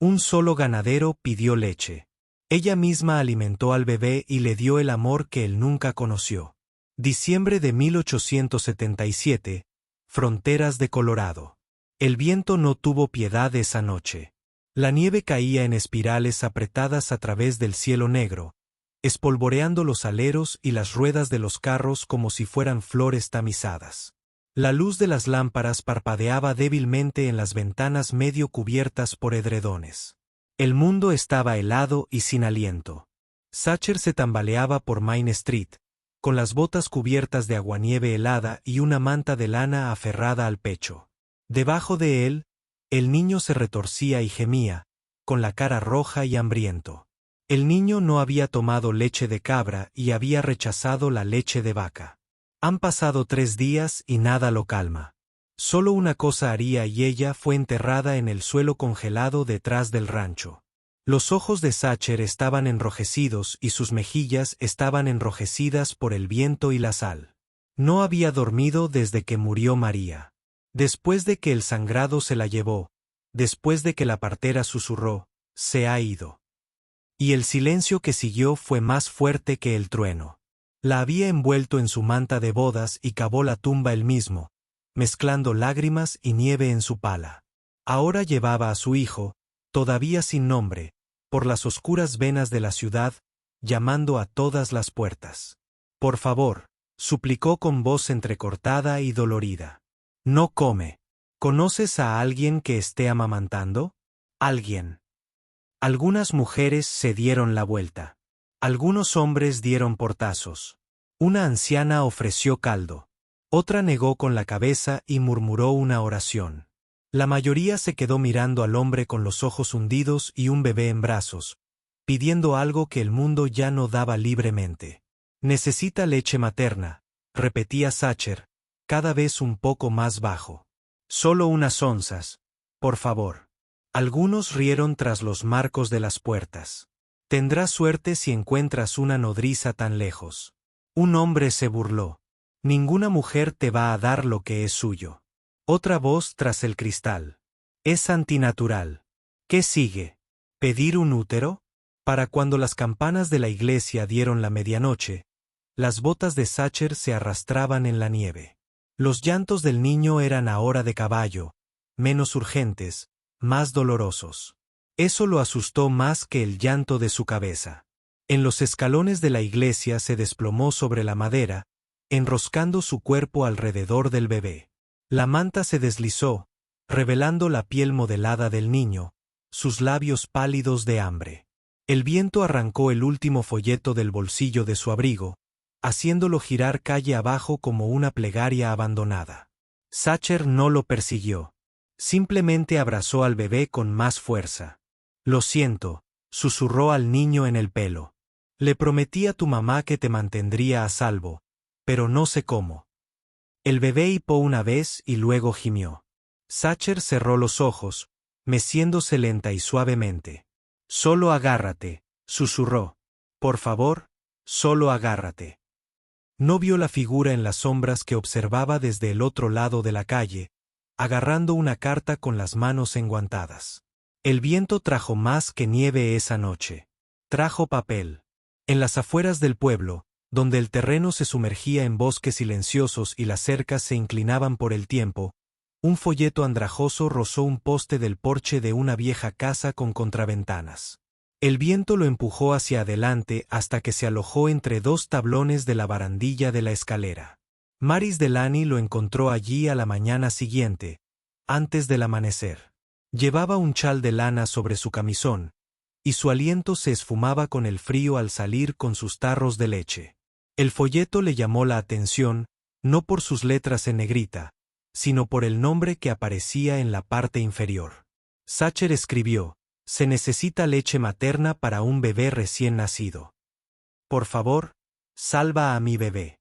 Un solo ganadero pidió leche. Ella misma alimentó al bebé y le dio el amor que él nunca conoció. Diciembre de 1877, fronteras de Colorado. El viento no tuvo piedad esa noche. La nieve caía en espirales apretadas a través del cielo negro, espolvoreando los aleros y las ruedas de los carros como si fueran flores tamizadas. La luz de las lámparas parpadeaba débilmente en las ventanas medio cubiertas por edredones. El mundo estaba helado y sin aliento. Sacher se tambaleaba por Main Street, con las botas cubiertas de aguanieve helada y una manta de lana aferrada al pecho. Debajo de él, el niño se retorcía y gemía, con la cara roja y hambriento. El niño no había tomado leche de cabra y había rechazado la leche de vaca. Han pasado 3 días y nada lo calma. Solo una cosa haría y ella fue enterrada en el suelo congelado detrás del rancho. Los ojos de Sacher estaban enrojecidos y sus mejillas estaban enrojecidas por el viento y la sal. No había dormido desde que murió María. Después de que el sangrado se la llevó, después de que la partera susurró, se ha ido. Y el silencio que siguió fue más fuerte que el trueno. La había envuelto en su manta de bodas y cavó la tumba él mismo, mezclando lágrimas y nieve en su pala. Ahora llevaba a su hijo, todavía sin nombre, por las oscuras venas de la ciudad, llamando a todas las puertas. Por favor, suplicó con voz entrecortada y dolorida. No come. ¿Conoces a alguien que esté amamantando? Alguien. Algunas mujeres se dieron la vuelta. Algunos hombres dieron portazos. Una anciana ofreció caldo. Otra negó con la cabeza y murmuró una oración. La mayoría se quedó mirando al hombre con los ojos hundidos y un bebé en brazos, pidiendo algo que el mundo ya no daba libremente. Necesita leche materna, repetía Sacher, cada vez un poco más bajo. Solo unas onzas, por favor. Algunos rieron tras los marcos de las puertas. Tendrás suerte si encuentras una nodriza tan lejos. Un hombre se burló. Ninguna mujer te va a dar lo que es suyo. Otra voz tras el cristal. Es antinatural. ¿Qué sigue? ¿Pedir un útero? Para cuando las campanas de la iglesia dieron la medianoche, las botas de Sacher se arrastraban en la nieve. Los llantos del niño eran ahora de caballo, menos urgentes, más dolorosos. Eso lo asustó más que el llanto de su cabeza. En los escalones de la iglesia se desplomó sobre la madera, enroscando su cuerpo alrededor del bebé. La manta se deslizó, revelando la piel modelada del niño, sus labios pálidos de hambre. El viento arrancó el último folleto del bolsillo de su abrigo, haciéndolo girar calle abajo como una plegaria abandonada. Sacher no lo persiguió. Simplemente abrazó al bebé con más fuerza. Lo siento, susurró al niño en el pelo. Le prometí a tu mamá que te mantendría a salvo, pero no sé cómo. El bebé hipó una vez y luego gimió. Sacher cerró los ojos, meciéndose lenta y suavemente. Solo agárrate, susurró. Por favor, solo agárrate. No vio la figura en las sombras que observaba desde el otro lado de la calle, agarrando una carta con las manos enguantadas. El viento trajo más que nieve esa noche. Trajo papel. En las afueras del pueblo, donde el terreno se sumergía en bosques silenciosos y las cercas se inclinaban por el tiempo, un folleto andrajoso rozó un poste del porche de una vieja casa con contraventanas. El viento lo empujó hacia adelante hasta que se alojó entre 2 tablones de la barandilla de la escalera. Maris Delany lo encontró allí a la mañana siguiente, antes del amanecer. Llevaba un chal de lana sobre su camisón, y su aliento se esfumaba con el frío al salir con sus tarros de leche. El folleto le llamó la atención, no por sus letras en negrita, sino por el nombre que aparecía en la parte inferior. Sacher escribió: se necesita leche materna para un bebé recién nacido. Por favor, salva a mi bebé.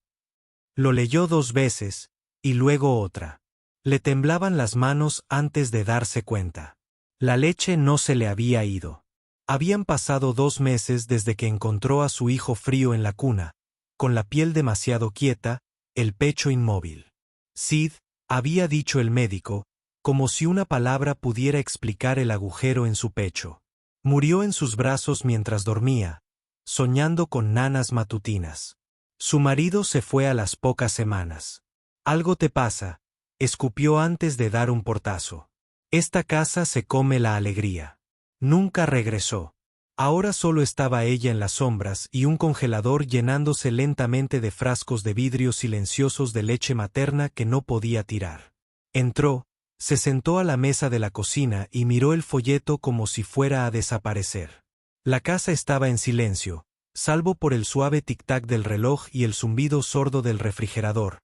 Lo leyó 2 veces, y luego otra. Le temblaban las manos antes de darse cuenta. La leche no se le había ido. Habían pasado 2 meses desde que encontró a su hijo frío en la cuna, con la piel demasiado quieta, el pecho inmóvil. Sid, había dicho el médico, como si una palabra pudiera explicar el agujero en su pecho. Murió en sus brazos mientras dormía, soñando con nanas matutinas. Su marido se fue a las pocas semanas. «Algo te pasa», escupió antes de dar un portazo. «Esta casa se come la alegría». Nunca regresó. Ahora solo estaba ella en las sombras y un congelador llenándose lentamente de frascos de vidrio silenciosos de leche materna que no podía tirar. Entró, se sentó a la mesa de la cocina y miró el folleto como si fuera a desaparecer. La casa estaba en silencio, salvo por el suave tic-tac del reloj y el zumbido sordo del refrigerador,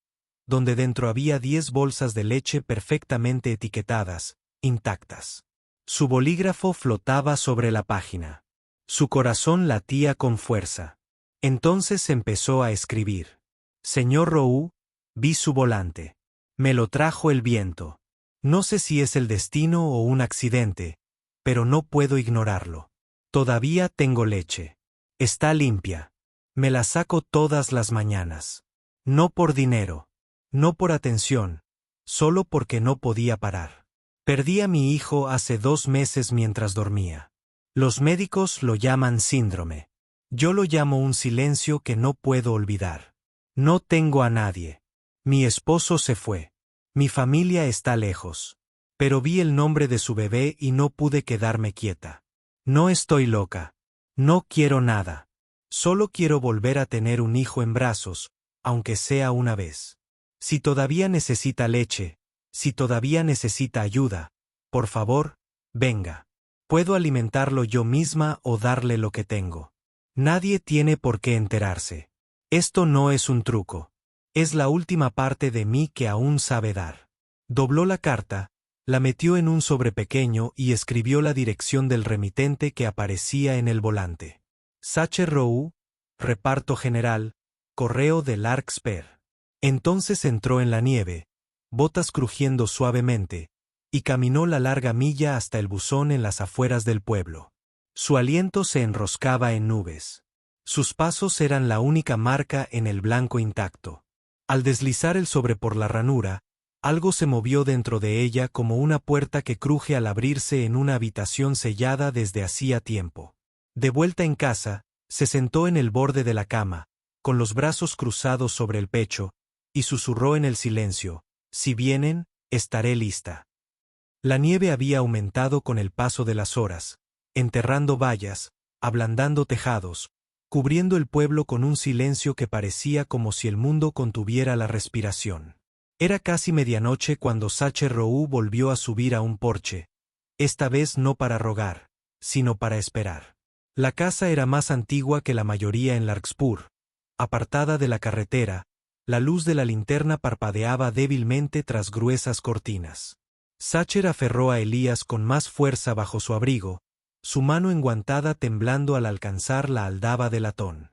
donde dentro había 10 bolsas de leche perfectamente etiquetadas, intactas. Su bolígrafo flotaba sobre la página. Su corazón latía con fuerza. Entonces empezó a escribir. «Señor Roux, vi su volante. Me lo trajo el viento. No sé si es el destino o un accidente, pero no puedo ignorarlo. Todavía tengo leche. Está limpia. Me la saco todas las mañanas. No por dinero. No por atención. Solo porque no podía parar. Perdí a mi hijo hace 2 meses mientras dormía. Los médicos lo llaman síndrome. Yo lo llamo un silencio que no puedo olvidar. No tengo a nadie. Mi esposo se fue. Mi familia está lejos. Pero vi el nombre de su bebé y no pude quedarme quieta. No estoy loca. No quiero nada. Solo quiero volver a tener un hijo en brazos, aunque sea una vez. Si todavía necesita leche, si todavía necesita ayuda, por favor, venga. Puedo alimentarlo yo misma o darle lo que tengo. Nadie tiene por qué enterarse. Esto no es un truco. Es la última parte de mí que aún sabe dar». Dobló la carta, la metió en un sobre pequeño y escribió la dirección del remitente que aparecía en el volante. Sacher Roux, Reparto General, Correo de Larkspur. Entonces entró en la nieve, botas crujiendo suavemente, y caminó la larga milla hasta el buzón en las afueras del pueblo. Su aliento se enroscaba en nubes. Sus pasos eran la única marca en el blanco intacto. Al deslizar el sobre por la ranura, algo se movió dentro de ella como una puerta que cruje al abrirse en una habitación sellada desde hacía tiempo. De vuelta en casa, se sentó en el borde de la cama, con los brazos cruzados sobre el pecho, y susurró en el silencio: «Si vienen, estaré lista». La nieve había aumentado con el paso de las horas, enterrando vallas, ablandando tejados, cubriendo el pueblo con un silencio que parecía como si el mundo contuviera la respiración. Era casi medianoche cuando Sacher Roux volvió a subir a un porche, esta vez no para rogar, sino para esperar. La casa era más antigua que la mayoría en Larkspur. Apartada de la carretera, la luz de la linterna parpadeaba débilmente tras gruesas cortinas. Sacher aferró a Elías con más fuerza bajo su abrigo, su mano enguantada temblando al alcanzar la aldaba de latón.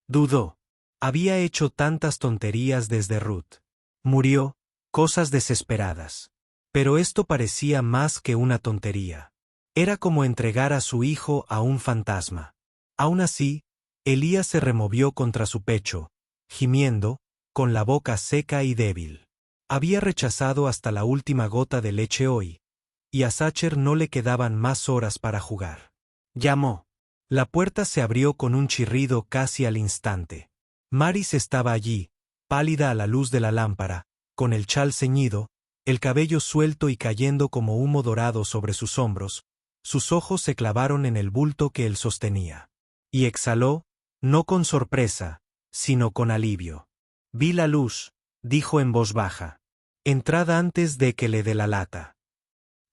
Dudó. Había hecho tantas tonterías desde Ruth. Murió, cosas desesperadas. Pero esto parecía más que una tontería. Era como entregar a su hijo a un fantasma. Aún así, Elías se removió contra su pecho, gimiendo, con la boca seca y débil. Había rechazado hasta la última gota de leche hoy, y a Sacher no le quedaban más horas para jugar. Llamó. La puerta se abrió con un chirrido casi al instante. Maris estaba allí, pálida a la luz de la lámpara, con el chal ceñido, el cabello suelto y cayendo como humo dorado sobre sus hombros. Sus ojos se clavaron en el bulto que él sostenía. Y exhaló, no con sorpresa, sino con alivio. «Vi la luz», dijo en voz baja. «Entrad antes de que le dé la lata».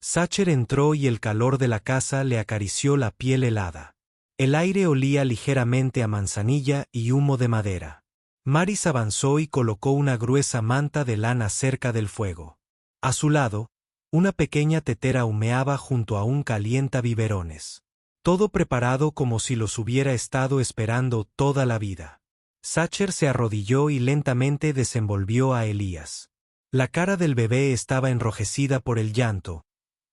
Sacher entró y el calor de la casa le acarició la piel helada. El aire olía ligeramente a manzanilla y humo de madera. Maris avanzó y colocó una gruesa manta de lana cerca del fuego. A su lado, una pequeña tetera humeaba junto a un calienta-biberones. Todo preparado como si los hubiera estado esperando toda la vida. Sacher se arrodilló y lentamente desenvolvió a Elías. La cara del bebé estaba enrojecida por el llanto,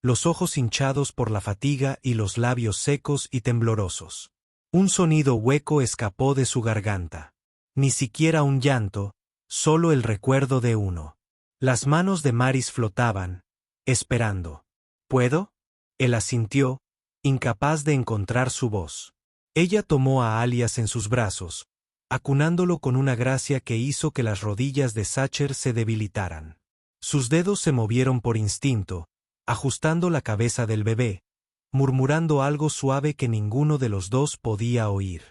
los ojos hinchados por la fatiga y los labios secos y temblorosos. Un sonido hueco escapó de su garganta. Ni siquiera un llanto, solo el recuerdo de uno. Las manos de Maris flotaban, esperando. ¿Puedo? Él asintió, incapaz de encontrar su voz. Ella tomó a Alias en sus brazos, acunándolo con una gracia que hizo que las rodillas de Sacher se debilitaran. Sus dedos se movieron por instinto, ajustando la cabeza del bebé, murmurando algo suave que ninguno de los dos podía oír.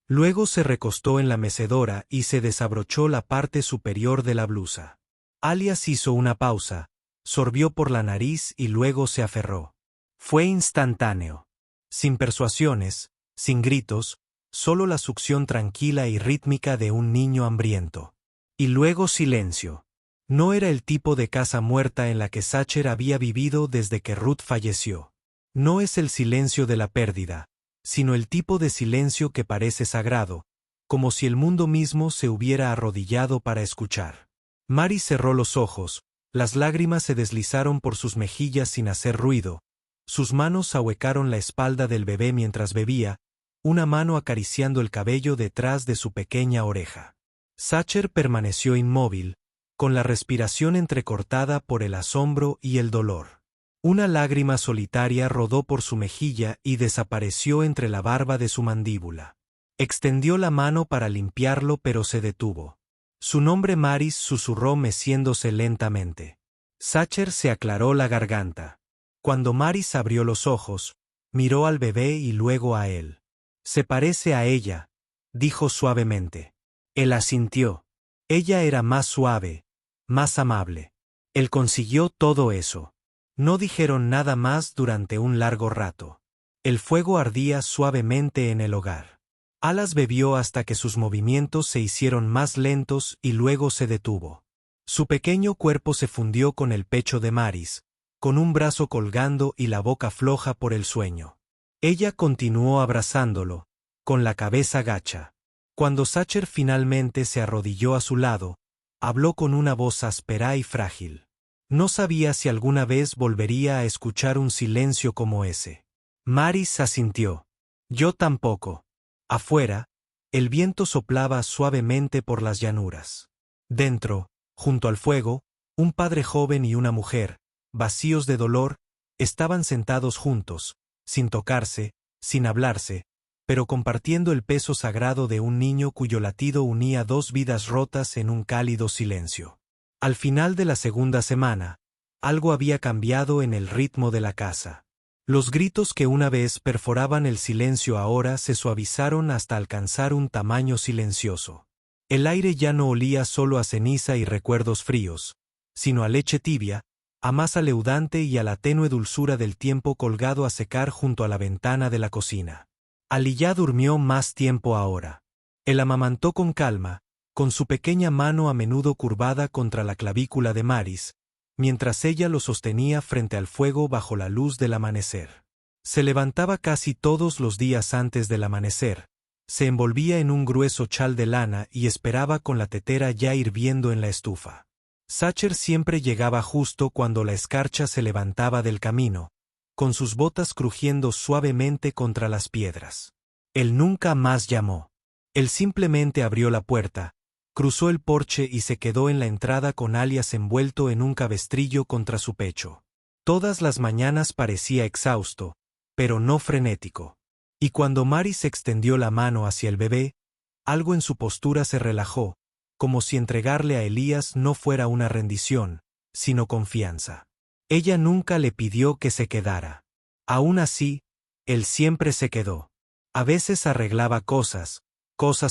Luego se recostó en la mecedora y se desabrochó la parte superior de la blusa. Alias hizo una pausa, sorbió por la nariz y luego se aferró. Fue instantáneo. Sin persuasiones, sin gritos, solo la succión tranquila y rítmica de un niño hambriento. Y luego silencio. No era el tipo de casa muerta en la que Sacher había vivido desde que Ruth falleció. No es el silencio de la pérdida, sino el tipo de silencio que parece sagrado, como si el mundo mismo se hubiera arrodillado para escuchar. Mary cerró los ojos, las lágrimas se deslizaron por sus mejillas sin hacer ruido, sus manos ahuecaron la espalda del bebé mientras bebía, una mano acariciando el cabello detrás de su pequeña oreja. Sacher permaneció inmóvil, con la respiración entrecortada por el asombro y el dolor. Una lágrima solitaria rodó por su mejilla y desapareció entre la barba de su mandíbula. Extendió la mano para limpiarlo pero se detuvo. Su nombre Maris susurró meciéndose lentamente. Sacher se aclaró la garganta. Cuando Maris abrió los ojos, miró al bebé y luego a él. «Se parece a ella», dijo suavemente. Él asintió. Ella era más suave, más amable. Él consiguió todo eso. No dijeron nada más durante un largo rato. El fuego ardía suavemente en el hogar. Alas bebió hasta que sus movimientos se hicieron más lentos y luego se detuvo. Su pequeño cuerpo se fundió con el pecho de Maris, con un brazo colgando y la boca floja por el sueño. Ella continuó abrazándolo, con la cabeza gacha. Cuando Sacher finalmente se arrodilló a su lado, habló con una voz áspera y frágil. No sabía si alguna vez volvería a escuchar un silencio como ese. Maris asintió. Yo tampoco. Afuera, el viento soplaba suavemente por las llanuras. Dentro, junto al fuego, un padre joven y una mujer, vacíos de dolor, estaban sentados juntos, sin tocarse, sin hablarse, pero compartiendo el peso sagrado de un niño cuyo latido unía dos vidas rotas en un cálido silencio. Al final de la segunda semana, algo había cambiado en el ritmo de la casa. Los gritos que una vez perforaban el silencio ahora se suavizaron hasta alcanzar un tamaño silencioso. El aire ya no olía solo a ceniza y recuerdos fríos, sino a leche tibia, a masa leudante y a la tenue dulzura del tiempo colgado a secar junto a la ventana de la cocina. Ali ya durmió más tiempo ahora. Él amamantó con calma, con su pequeña mano a menudo curvada contra la clavícula de Maris, mientras ella lo sostenía frente al fuego bajo la luz del amanecer. Se levantaba casi todos los días antes del amanecer, se envolvía en un grueso chal de lana y esperaba con la tetera ya hirviendo en la estufa. Sacher siempre llegaba justo cuando la escarcha se levantaba del camino, con sus botas crujiendo suavemente contra las piedras. Él nunca más llamó. Él simplemente abrió la puerta, cruzó el porche y se quedó en la entrada con Alias envuelto en un cabestrillo contra su pecho. Todas las mañanas parecía exhausto, pero no frenético. Y cuando Maris extendió la mano hacia el bebé, algo en su postura se relajó, como si entregarle a Elías no fuera una rendición, sino confianza. Ella nunca le pidió que se quedara. Aún así, él siempre se quedó. A veces arreglaba cosas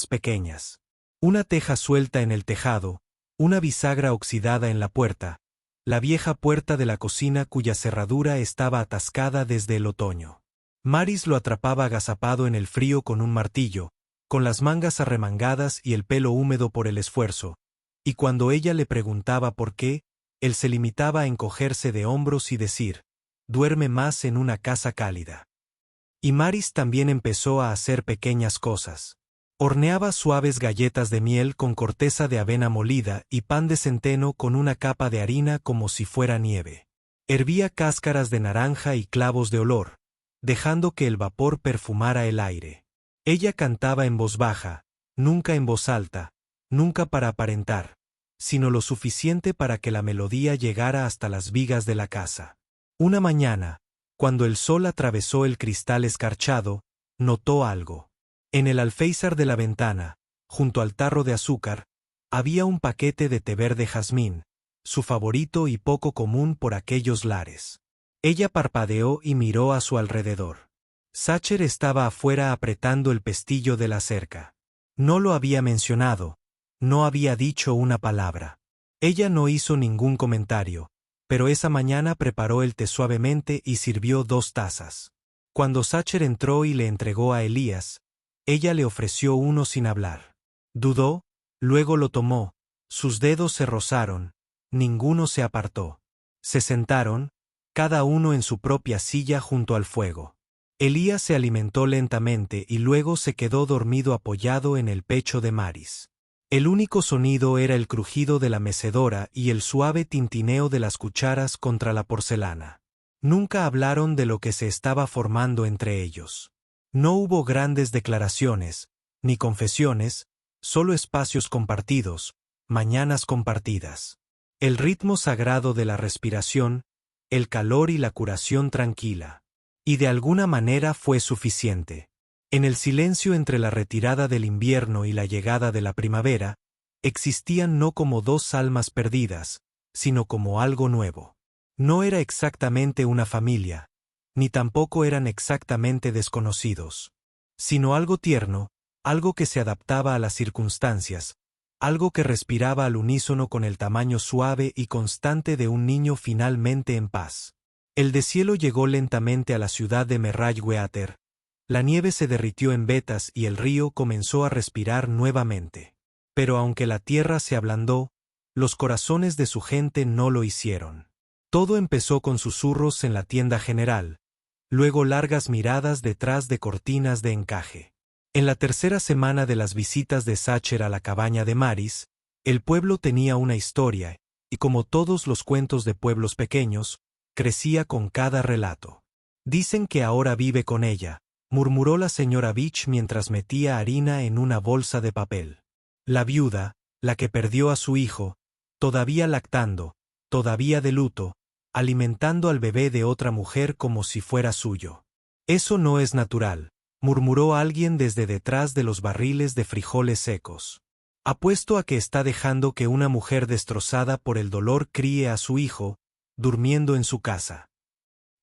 pequeñas. Una teja suelta en el tejado, una bisagra oxidada en la puerta, la vieja puerta de la cocina cuya cerradura estaba atascada desde el otoño. Maris lo atrapaba agazapado en el frío con un martillo, con las mangas arremangadas y el pelo húmedo por el esfuerzo, y cuando ella le preguntaba por qué, él se limitaba a encogerse de hombros y decir, «Duerme más en una casa cálida». Y Maris también empezó a hacer pequeñas cosas. Horneaba suaves galletas de miel con corteza de avena molida y pan de centeno con una capa de harina como si fuera nieve. Hervía cáscaras de naranja y clavos de olor, dejando que el vapor perfumara el aire. Ella cantaba en voz baja, nunca en voz alta, nunca para aparentar, sino lo suficiente para que la melodía llegara hasta las vigas de la casa. Una mañana, cuando el sol atravesó el cristal escarchado, notó algo. En el alféizar de la ventana, junto al tarro de azúcar, había un paquete de té verde jazmín, su favorito y poco común por aquellos lares. Ella parpadeó y miró a su alrededor. Sacher estaba afuera apretando el pestillo de la cerca. No lo había mencionado, no había dicho una palabra. Ella no hizo ningún comentario, pero esa mañana preparó el té suavemente y sirvió 2 tazas. Cuando Sacher entró y le entregó a Elías, ella le ofreció uno sin hablar. Dudó, luego lo tomó, sus dedos se rozaron, ninguno se apartó. Se sentaron, cada uno en su propia silla junto al fuego. Elías se alimentó lentamente y luego se quedó dormido apoyado en el pecho de Maris. El único sonido era el crujido de la mecedora y el suave tintineo de las cucharas contra la porcelana. Nunca hablaron de lo que se estaba formando entre ellos. No hubo grandes declaraciones, ni confesiones, solo espacios compartidos, mañanas compartidas. El ritmo sagrado de la respiración, el calor y la curación tranquila. Y de alguna manera fue suficiente. En el silencio entre la retirada del invierno y la llegada de la primavera, existían no como 2 almas perdidas, sino como algo nuevo. No era exactamente una familia, ni tampoco eran exactamente desconocidos, sino algo tierno, algo que se adaptaba a las circunstancias, algo que respiraba al unísono con el tamaño suave y constante de un niño finalmente en paz. El deshielo llegó lentamente a la ciudad de Merrayweather. La nieve se derritió en vetas y el río comenzó a respirar nuevamente. Pero aunque la tierra se ablandó, los corazones de su gente no lo hicieron. Todo empezó con susurros en la tienda general, luego largas miradas detrás de cortinas de encaje. En la tercera semana de las visitas de Sacher a la cabaña de Maris, el pueblo tenía una historia, y como todos los cuentos de pueblos pequeños, crecía con cada relato. Dicen que ahora vive con ella, murmuró la señora Beach mientras metía harina en una bolsa de papel. La viuda, la que perdió a su hijo, todavía lactando, todavía de luto, alimentando al bebé de otra mujer como si fuera suyo. Eso no es natural, murmuró alguien desde detrás de los barriles de frijoles secos. Apuesto a que está dejando que una mujer destrozada por el dolor críe a su hijo, durmiendo en su casa.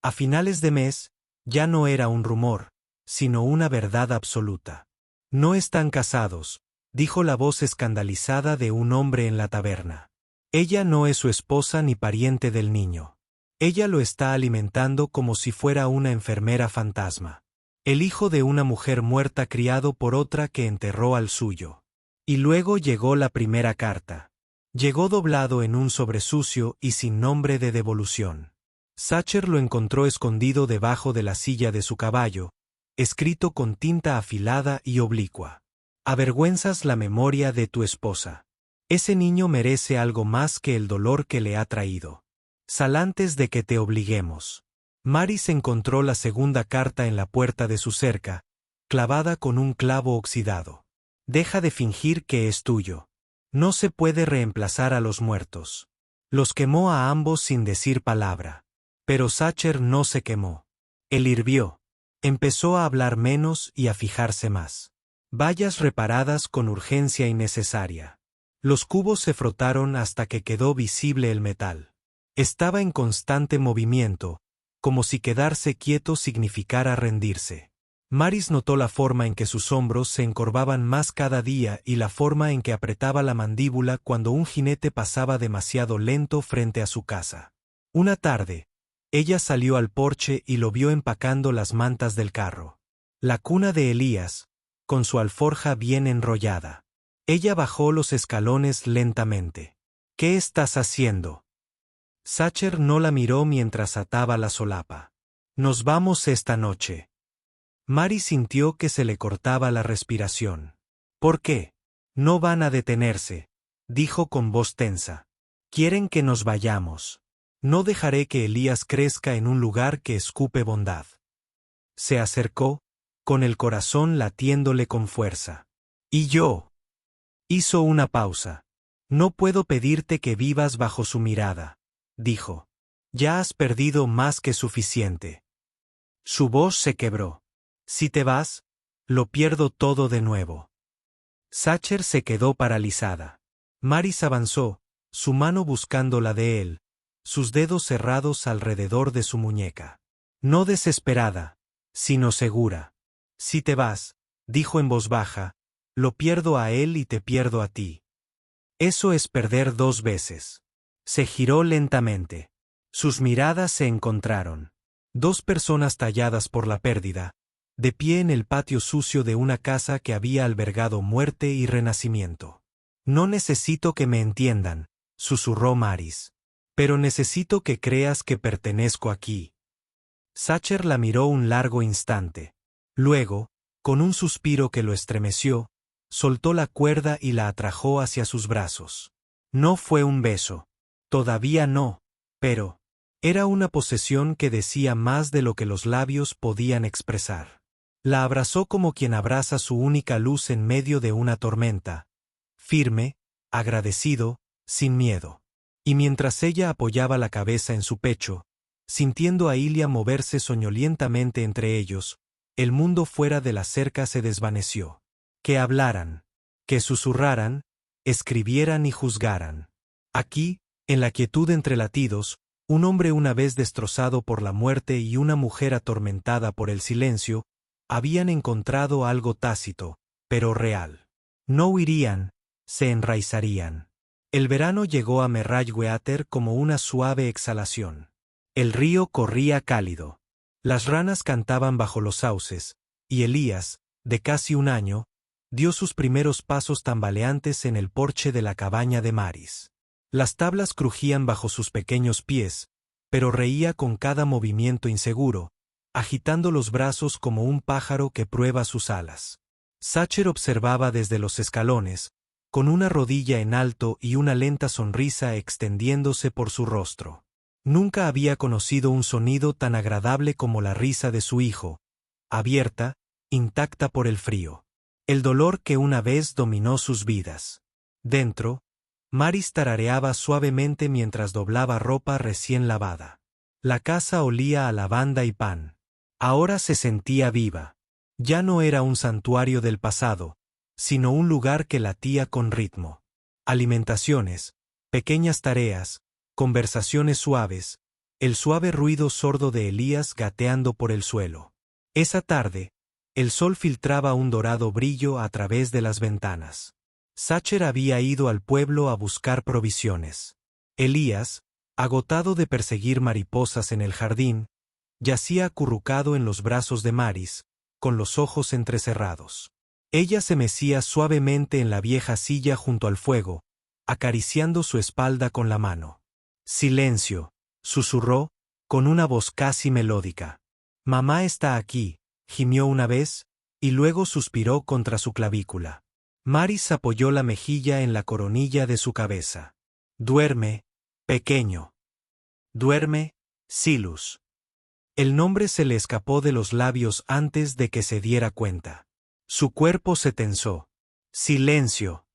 A finales de mes, ya no era un rumor, sino una verdad absoluta. No están casados, dijo la voz escandalizada de un hombre en la taberna. Ella no es su esposa ni pariente del niño. Ella lo está alimentando como si fuera una enfermera fantasma. El hijo de una mujer muerta criado por otra que enterró al suyo. Y luego llegó la primera carta. Llegó doblado en un sobre sucio y sin nombre de devolución. Sacher lo encontró escondido debajo de la silla de su caballo, escrito con tinta afilada y oblicua. Avergüenzas la memoria de tu esposa. Ese niño merece algo más que el dolor que le ha traído. Sal antes de que te obliguemos. Maris encontró la segunda carta en la puerta de su cerca, clavada con un clavo oxidado. Deja de fingir que es tuyo. No se puede reemplazar a los muertos. Los quemó a ambos sin decir palabra. Pero Sacher no se quemó. Él hirvió. Empezó a hablar menos y a fijarse más. Vallas reparadas con urgencia innecesaria. Los cubos se frotaron hasta que quedó visible el metal. Estaba en constante movimiento, como si quedarse quieto significara rendirse. Maris notó la forma en que sus hombros se encorvaban más cada día y la forma en que apretaba la mandíbula cuando un jinete pasaba demasiado lento frente a su casa. Una tarde, ella salió al porche y lo vio empacando las mantas del carro. La cuna de Elías, con su alforja bien enrollada. Ella bajó los escalones lentamente. ¿Qué estás haciendo? Sacher no la miró mientras ataba la solapa. Nos vamos esta noche. Maris sintió que se le cortaba la respiración. ¿Por qué? No van a detenerse, dijo con voz tensa. Quieren que nos vayamos. No dejaré que Elías crezca en un lugar que escupe bondad. Se acercó, con el corazón latiéndole con fuerza. ¿Y yo? Hizo una pausa. No puedo pedirte que vivas bajo su mirada, dijo. Ya has perdido más que suficiente. Su voz se quebró. Si te vas, lo pierdo todo de nuevo. Sacher se quedó paralizada. Maris avanzó, su mano buscando la de él, sus dedos cerrados alrededor de su muñeca. No desesperada, sino segura. Si te vas, dijo en voz baja, lo pierdo a él y te pierdo a ti. Eso es perder 2 veces. Se giró lentamente. Sus miradas se encontraron. 2 personas talladas por la pérdida, de pie en el patio sucio de una casa que había albergado muerte y renacimiento. No necesito que me entiendan, susurró Maris. Pero necesito que creas que pertenezco aquí. Sacher la miró un largo instante. Luego, con un suspiro que lo estremeció, soltó la cuerda y la atrajo hacia sus brazos. No fue un beso. Todavía no, pero era una posesión que decía más de lo que los labios podían expresar. La abrazó como quien abraza su única luz en medio de una tormenta, firme, agradecido, sin miedo. Y mientras ella apoyaba la cabeza en su pecho, sintiendo a Ilia moverse soñolientamente entre ellos, el mundo fuera de la cerca se desvaneció. Que hablaran, que susurraran, escribieran y juzgaran. Aquí, en la quietud entre latidos, un hombre una vez destrozado por la muerte y una mujer atormentada por el silencio, habían encontrado algo tácito, pero real. No huirían, se enraizarían. El verano llegó a Merrayweather como una suave exhalación. El río corría cálido. Las ranas cantaban bajo los sauces, y Elías, de casi 1 año, dio sus primeros pasos tambaleantes en el porche de la cabaña de Maris. Las tablas crujían bajo sus pequeños pies, pero reía con cada movimiento inseguro, agitando los brazos como un pájaro que prueba sus alas. Sacher observaba desde los escalones, con una rodilla en alto y una lenta sonrisa extendiéndose por su rostro. Nunca había conocido un sonido tan agradable como la risa de su hijo, abierta, intacta por el frío. El dolor que una vez dominó sus vidas. Dentro, Maris tarareaba suavemente mientras doblaba ropa recién lavada. La casa olía a lavanda y pan. Ahora se sentía viva. Ya no era un santuario del pasado, sino un lugar que latía con ritmo. Alimentaciones, pequeñas tareas, conversaciones suaves, el suave ruido sordo de Elías gateando por el suelo. Esa tarde, el sol filtraba un dorado brillo a través de las ventanas. Sacher había ido al pueblo a buscar provisiones. Elías, agotado de perseguir mariposas en el jardín, yacía acurrucado en los brazos de Maris, con los ojos entrecerrados. Ella se mecía suavemente en la vieja silla junto al fuego, acariciando su espalda con la mano. Silencio, susurró, con una voz casi melódica. Mamá está aquí, gimió una vez, y luego suspiró contra su clavícula. Maris apoyó la mejilla en la coronilla de su cabeza. Duerme, pequeño. Duerme, Silus. El nombre se le escapó de los labios antes de que se diera cuenta. Su cuerpo se tensó. Silencio.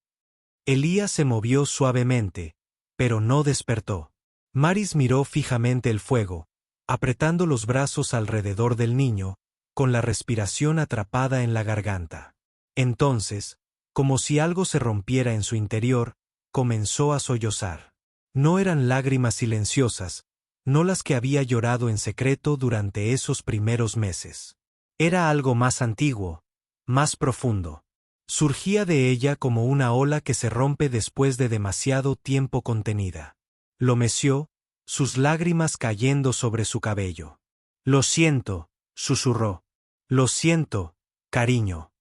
Elías se movió suavemente, pero no despertó. Maris miró fijamente el fuego, apretando los brazos alrededor del niño, con la respiración atrapada en la garganta. Entonces, como si algo se rompiera en su interior, comenzó a sollozar. No eran lágrimas silenciosas, no las que había llorado en secreto durante esos primeros meses. Era algo más antiguo, más profundo. Surgía de ella como una ola que se rompe después de demasiado tiempo contenida. Lo meció, sus lágrimas cayendo sobre su cabello. Lo siento, susurró. Lo siento, cariño.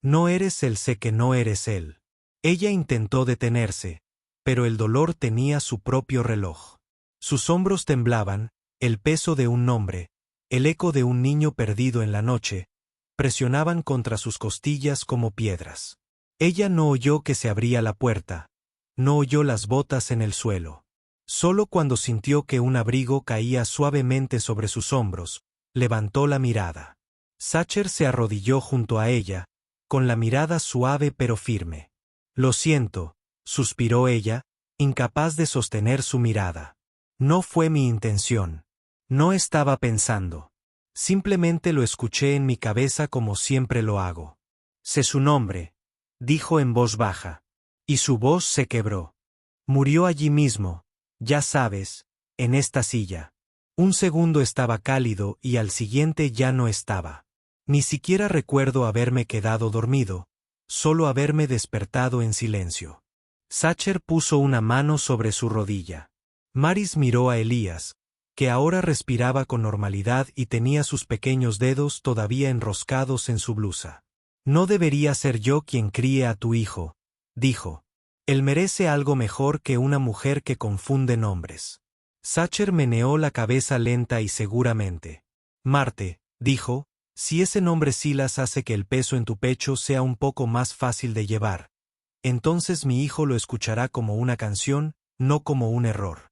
No eres él, sé que no eres él. Ella intentó detenerse, pero el dolor tenía su propio reloj. Sus hombros temblaban, el peso de un nombre, el eco de un niño perdido en la noche, presionaban contra sus costillas como piedras. Ella no oyó que se abría la puerta, no oyó las botas en el suelo. Solo cuando sintió que un abrigo caía suavemente sobre sus hombros, levantó la mirada. Sacher se arrodilló junto a ella, con la mirada suave pero firme. Lo siento, suspiró ella, incapaz de sostener su mirada. No fue mi intención. No estaba pensando. Simplemente lo escuché en mi cabeza como siempre lo hago. Sé su nombre, dijo en voz baja. Y su voz se quebró. Murió allí mismo, ya sabes, en esta silla. Un segundo estaba cálido y al siguiente ya no estaba. Ni siquiera recuerdo haberme quedado dormido, solo haberme despertado en silencio. Sacher puso una mano sobre su rodilla. Maris miró a Elías, que ahora respiraba con normalidad y tenía sus pequeños dedos todavía enroscados en su blusa. No debería ser yo quien críe a tu hijo, dijo. Él merece algo mejor que una mujer que confunde nombres. Sacher meneó la cabeza lenta y seguramente. Marte, dijo, si ese nombre Silas hace que el peso en tu pecho sea un poco más fácil de llevar, entonces mi hijo lo escuchará como una canción, no como un error.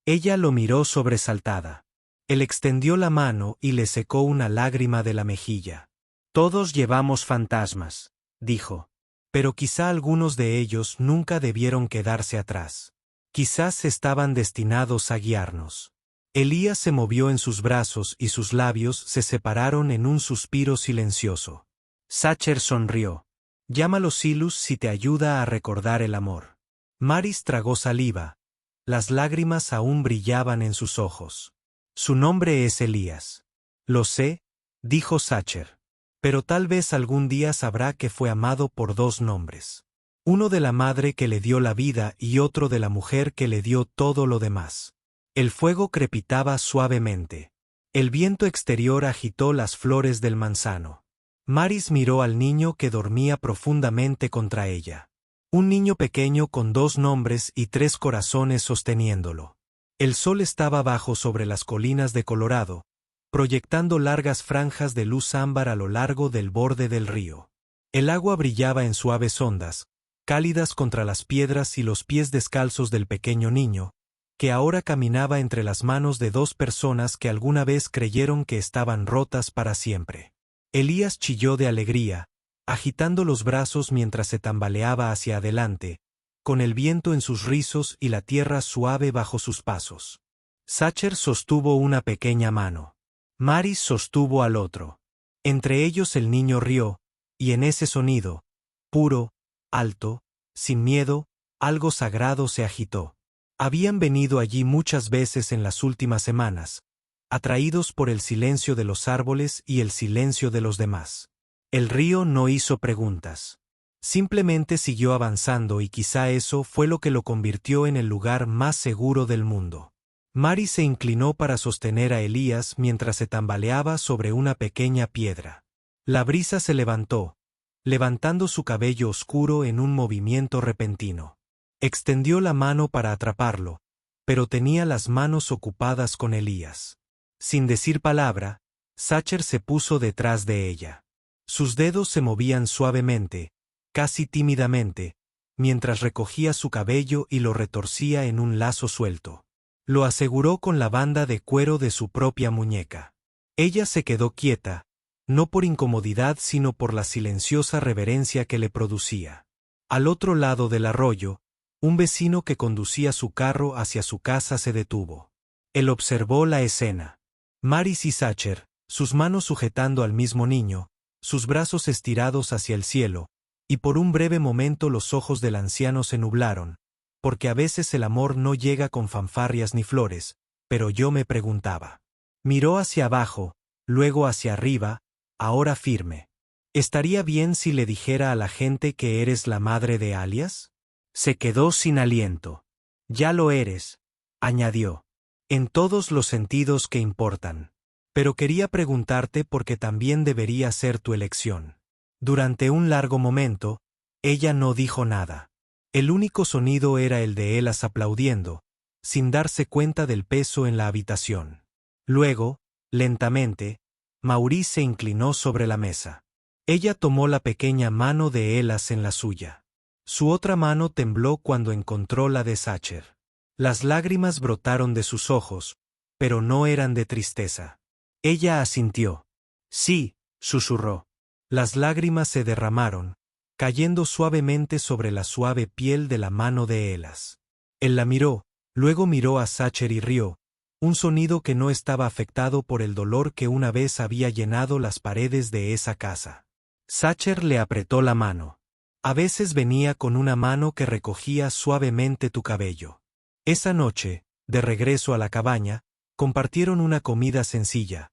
Ella lo miró sobresaltada. Él extendió la mano y le secó una lágrima de la mejilla. Todos llevamos fantasmas, dijo. Pero quizá algunos de ellos nunca debieron quedarse atrás. Quizás estaban destinados a guiarnos. Elías se movió en sus brazos y sus labios se separaron en un suspiro silencioso. Sacher sonrió. Llámalo Silus si te ayuda a recordar el amor. Maris tragó saliva. Las lágrimas aún brillaban en sus ojos. Su nombre es Elías. Lo sé, dijo Sacher. Pero tal vez algún día sabrá que fue amado por dos nombres. Uno de la madre que le dio la vida y otro de la mujer que le dio todo lo demás. El fuego crepitaba suavemente. El viento exterior agitó las flores del manzano. Maris miró al niño que dormía profundamente contra ella. Un niño pequeño con dos nombres y tres corazones sosteniéndolo. El sol estaba bajo sobre las colinas de Colorado, proyectando largas franjas de luz ámbar a lo largo del borde del río. El agua brillaba en suaves ondas, cálidas contra las piedras y los pies descalzos del pequeño niño, que ahora caminaba entre las manos de dos personas que alguna vez creyeron que estaban rotas para siempre. Elías chilló de alegría, agitando los brazos mientras se tambaleaba hacia adelante, con el viento en sus rizos y la tierra suave bajo sus pasos. Sacher sostuvo una pequeña mano. Maris sostuvo al otro. Entre ellos el niño rió, y en ese sonido, puro, alto, sin miedo, algo sagrado se agitó. Habían venido allí muchas veces en las últimas semanas, atraídos por el silencio de los árboles y el silencio de los demás. El río no hizo preguntas. Simplemente siguió avanzando y quizá eso fue lo que lo convirtió en el lugar más seguro del mundo. Maris se inclinó para sostener a Elías mientras se tambaleaba sobre una pequeña piedra. La brisa se levantó, levantando su cabello oscuro en un movimiento repentino. Extendió la mano para atraparlo, pero tenía las manos ocupadas con Elías. Sin decir palabra, Sacher se puso detrás de ella. Sus dedos se movían suavemente, casi tímidamente, mientras recogía su cabello y lo retorcía en un lazo suelto. Lo aseguró con la banda de cuero de su propia muñeca. Ella se quedó quieta, no por incomodidad sino por la silenciosa reverencia que le producía. Al otro lado del arroyo, un vecino que conducía su carro hacia su casa se detuvo. Él observó la escena. Maris y Sacher, sus manos sujetando al mismo niño, sus brazos estirados hacia el cielo, y por un breve momento los ojos del anciano se nublaron, porque a veces el amor no llega con fanfarrias ni flores, pero yo me preguntaba. Miró hacia abajo, luego hacia arriba, ahora firme. ¿Estaría bien si le dijera a la gente que eres la madre de Alias? Se quedó sin aliento. Ya lo eres, añadió. En todos los sentidos que importan. Pero quería preguntarte porque también debería ser tu elección. Durante un largo momento, ella no dijo nada. El único sonido era el de Elas aplaudiendo, sin darse cuenta del peso en la habitación. Luego, lentamente, Maurice se inclinó sobre la mesa. Ella tomó la pequeña mano de Elas en la suya. Su otra mano tembló cuando encontró la de Sacher. Las lágrimas brotaron de sus ojos, pero no eran de tristeza. Ella asintió. Sí, susurró. Las lágrimas se derramaron, cayendo suavemente sobre la suave piel de la mano de Elas. Él la miró, luego miró a Sacher y rió, un sonido que no estaba afectado por el dolor que una vez había llenado las paredes de esa casa. Sacher le apretó la mano. A veces venía con una mano que recogía suavemente tu cabello. Esa noche, de regreso a la cabaña, compartieron una comida sencilla: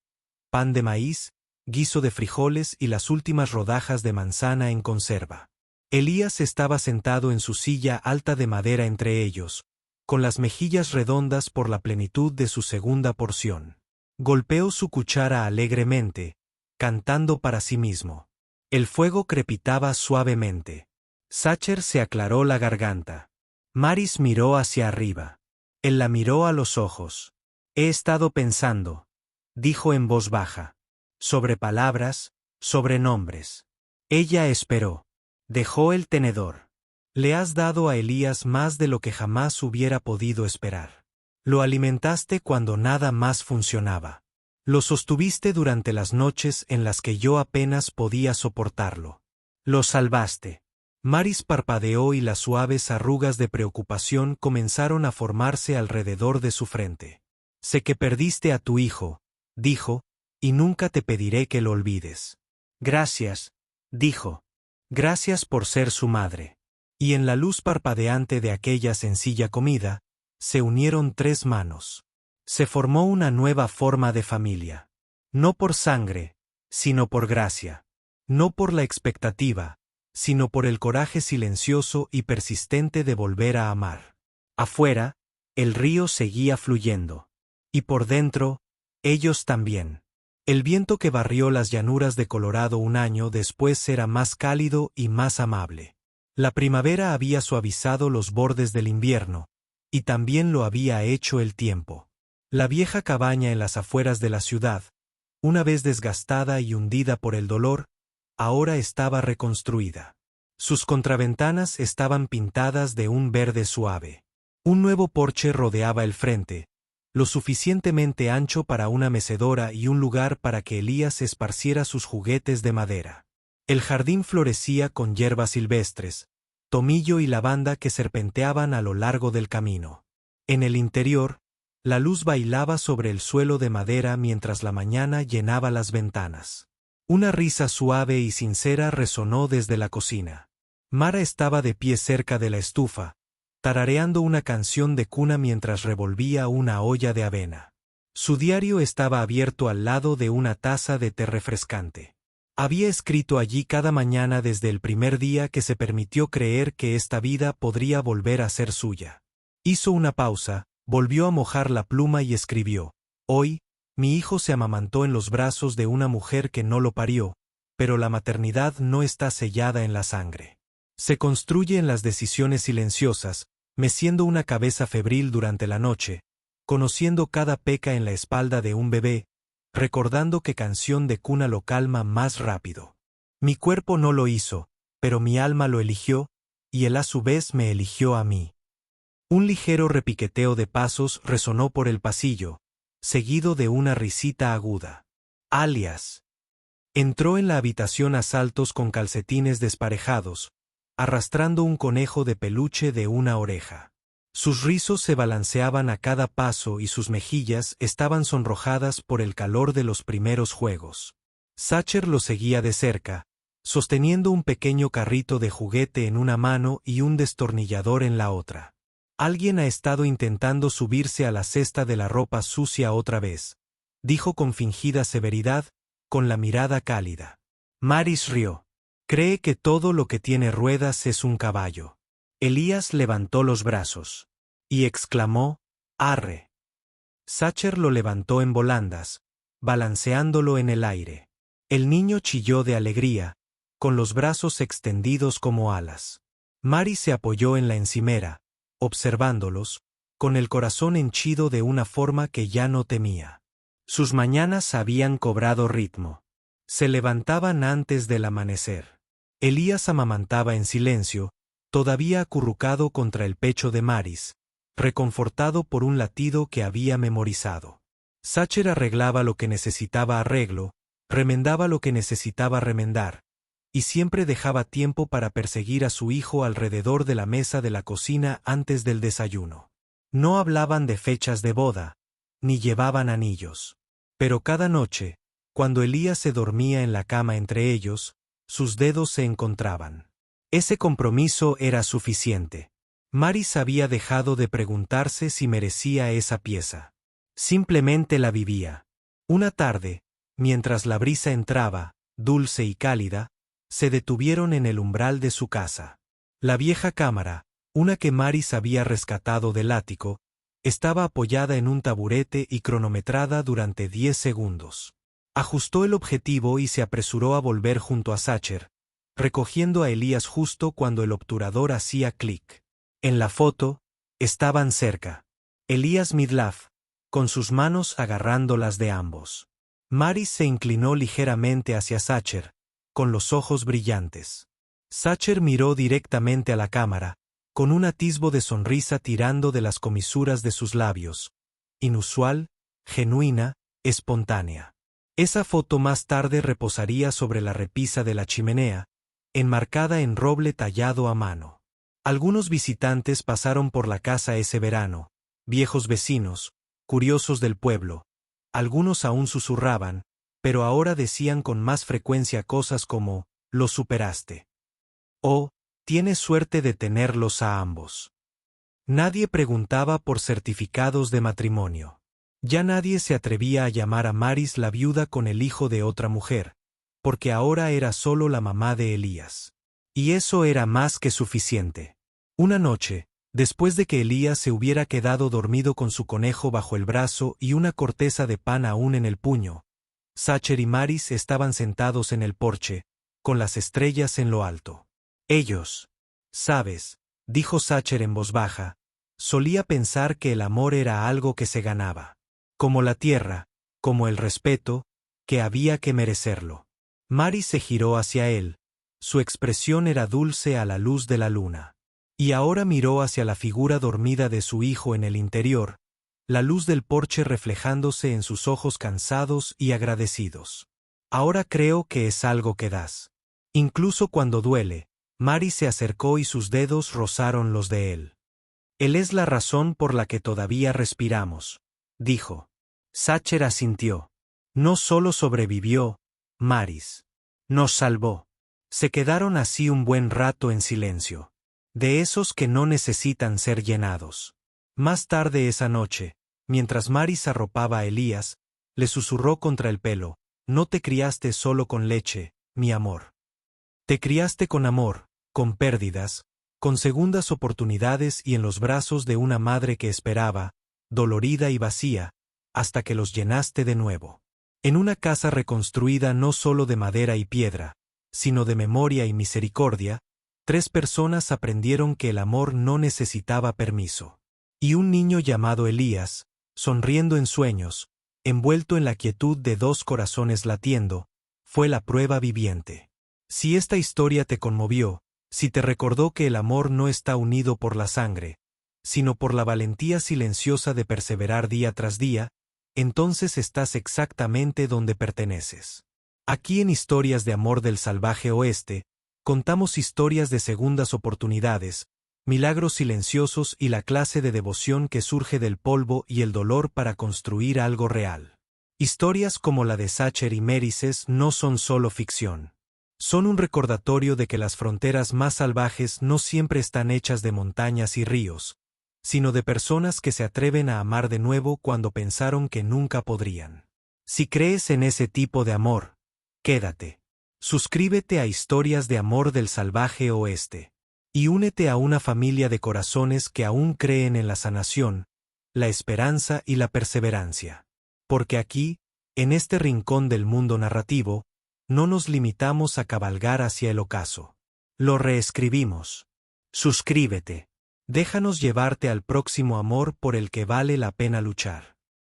pan de maíz, guiso de frijoles y las últimas rodajas de manzana en conserva. Elías estaba sentado en su silla alta de madera entre ellos, con las mejillas redondas por la plenitud de su segunda porción. Golpeó su cuchara alegremente, cantando para sí mismo. El fuego crepitaba suavemente. Sacher se aclaró la garganta. Maris miró hacia arriba. Él la miró a los ojos. He estado pensando, dijo en voz baja, sobre palabras, sobre nombres. Ella esperó. Dejó el tenedor. Le has dado a Elías más de lo que jamás hubiera podido esperar. Lo alimentaste cuando nada más funcionaba. Lo sostuviste durante las noches en las que yo apenas podía soportarlo. Lo salvaste. Maris parpadeó y las suaves arrugas de preocupación comenzaron a formarse alrededor de su frente. Sé que perdiste a tu hijo, dijo, y nunca te pediré que lo olvides. Gracias, dijo. Gracias por ser su madre. Y en la luz parpadeante de aquella sencilla comida, se unieron tres manos. Se formó una nueva forma de familia. No por sangre, sino por gracia. No por la expectativa, sino por el coraje silencioso y persistente de volver a amar. Afuera, el río seguía fluyendo. Y por dentro, ellos también. El viento que barrió las llanuras de Colorado un año después era más cálido y más amable. La primavera había suavizado los bordes del invierno, y también lo había hecho el tiempo. La vieja cabaña en las afueras de la ciudad, una vez desgastada y hundida por el dolor, ahora estaba reconstruida. Sus contraventanas estaban pintadas de un verde suave. Un nuevo porche rodeaba el frente, lo suficientemente ancho para una mecedora y un lugar para que Elías esparciera sus juguetes de madera. El jardín florecía con hierbas silvestres, tomillo y lavanda que serpenteaban a lo largo del camino. En el interior, la luz bailaba sobre el suelo de madera mientras la mañana llenaba las ventanas. Una risa suave y sincera resonó desde la cocina. Mara estaba de pie cerca de la estufa, tarareando una canción de cuna mientras revolvía una olla de avena. Su diario estaba abierto al lado de una taza de té refrescante. Había escrito allí cada mañana desde el primer día que se permitió creer que esta vida podría volver a ser suya. Hizo una pausa, volvió a mojar la pluma y escribió: Hoy, mi hijo se amamantó en los brazos de una mujer que no lo parió, pero la maternidad no está sellada en la sangre. Se construye en las decisiones silenciosas, meciendo una cabeza febril durante la noche, conociendo cada peca en la espalda de un bebé, recordando que canción de cuna lo calma más rápido. Mi cuerpo no lo hizo, pero mi alma lo eligió, y él a su vez me eligió a mí. Un ligero repiqueteo de pasos resonó por el pasillo, seguido de una risita aguda. Alias. Entró en la habitación a saltos con calcetines desparejados, arrastrando un conejo de peluche de una oreja. Sus rizos se balanceaban a cada paso y sus mejillas estaban sonrojadas por el calor de los primeros juegos. Sacher lo seguía de cerca, sosteniendo un pequeño carrito de juguete en una mano y un destornillador en la otra. Alguien ha estado intentando subirse a la cesta de la ropa sucia otra vez, dijo con fingida severidad, con la mirada cálida. Maris rió. Cree que todo lo que tiene ruedas es un caballo. Elías levantó los brazos. Y exclamó: ¡Arre! Sacher lo levantó en volandas, balanceándolo en el aire. El niño chilló de alegría, con los brazos extendidos como alas. Mari se apoyó en la encimera, observándolos, con el corazón henchido de una forma que ya no temía. Sus mañanas habían cobrado ritmo. Se levantaban antes del amanecer. Elías amamantaba en silencio, todavía acurrucado contra el pecho de Maris, reconfortado por un latido que había memorizado. Sacher arreglaba lo que necesitaba arreglo, remendaba lo que necesitaba remendar, y siempre dejaba tiempo para perseguir a su hijo alrededor de la mesa de la cocina antes del desayuno. No hablaban de fechas de boda, ni llevaban anillos. Pero cada noche, cuando Elías se dormía en la cama entre ellos, sus dedos se encontraban. Ese compromiso era suficiente. Maris había dejado de preguntarse si merecía esa pieza. Simplemente la vivía. Una tarde, mientras la brisa entraba, dulce y cálida, se detuvieron en el umbral de su casa. La vieja cámara, una que Maris había rescatado del ático, estaba apoyada en un taburete y cronometrada durante 10 segundos. Ajustó el objetivo y se apresuró a volver junto a Sacher, recogiendo a Elías justo cuando el obturador hacía clic. En la foto, estaban cerca. Elías Midlaf, con sus manos agarrando las de ambos. Maris se inclinó ligeramente hacia Sacher, con los ojos brillantes. Sacher miró directamente a la cámara, con un atisbo de sonrisa tirando de las comisuras de sus labios. Inusual, genuina, espontánea. Esa foto más tarde reposaría sobre la repisa de la chimenea, enmarcada en roble tallado a mano. Algunos visitantes pasaron por la casa ese verano, viejos vecinos, curiosos del pueblo. Algunos aún susurraban, pero ahora decían con más frecuencia cosas como, «Lo superaste». O, «Tienes suerte de tenerlos a ambos». Nadie preguntaba por certificados de matrimonio. Ya nadie se atrevía a llamar a Maris la viuda con el hijo de otra mujer, porque ahora era solo la mamá de Elías. Y eso era más que suficiente. Una noche, después de que Elías se hubiera quedado dormido con su conejo bajo el brazo y una corteza de pan aún en el puño, Sacher y Maris estaban sentados en el porche, con las estrellas en lo alto. Ellos, ¿sabes?, dijo Sacher en voz baja, solía pensar que el amor era algo que se ganaba. Como la tierra, como el respeto, que había que merecerlo. Maris se giró hacia él. Su expresión era dulce a la luz de la luna. Y ahora miró hacia la figura dormida de su hijo en el interior, la luz del porche reflejándose en sus ojos cansados y agradecidos. Ahora creo que es algo que das. Incluso cuando duele, Maris se acercó y sus dedos rozaron los de él. Él es la razón por la que todavía respiramos, dijo. Sacher asintió. No solo sobrevivió, Maris. Nos salvó. Se quedaron así un buen rato en silencio. De esos que no necesitan ser llenados. Más tarde esa noche, mientras Maris arropaba a Elías, le susurró contra el pelo, no te criaste solo con leche, mi amor. Te criaste con amor, con pérdidas, con segundas oportunidades y en los brazos de una madre que esperaba, dolorida y vacía, hasta que los llenaste de nuevo. En una casa reconstruida no solo de madera y piedra, sino de memoria y misericordia, 3 personas aprendieron que el amor no necesitaba permiso. Y un niño llamado Elías, sonriendo en sueños, envuelto en la quietud de 2 corazones latiendo, fue la prueba viviente. Si esta historia te conmovió, si te recordó que el amor no está unido por la sangre, sino por la valentía silenciosa de perseverar día tras día, entonces estás exactamente donde perteneces. Aquí en Historias de Amor del Salvaje Oeste, contamos historias de segundas oportunidades, milagros silenciosos y la clase de devoción que surge del polvo y el dolor para construir algo real. Historias como la de Sacher y Mérices no son solo ficción. Son un recordatorio de que las fronteras más salvajes no siempre están hechas de montañas y ríos, sino de personas que se atreven a amar de nuevo cuando pensaron que nunca podrían. Si crees en ese tipo de amor, quédate. Suscríbete a Historias de Amor del Salvaje Oeste. Y únete a una familia de corazones que aún creen en la sanación, la esperanza y la perseverancia. Porque aquí, en este rincón del mundo narrativo, no nos limitamos a cabalgar hacia el ocaso. Lo reescribimos. Suscríbete. Déjanos llevarte al próximo amor por el que vale la pena luchar.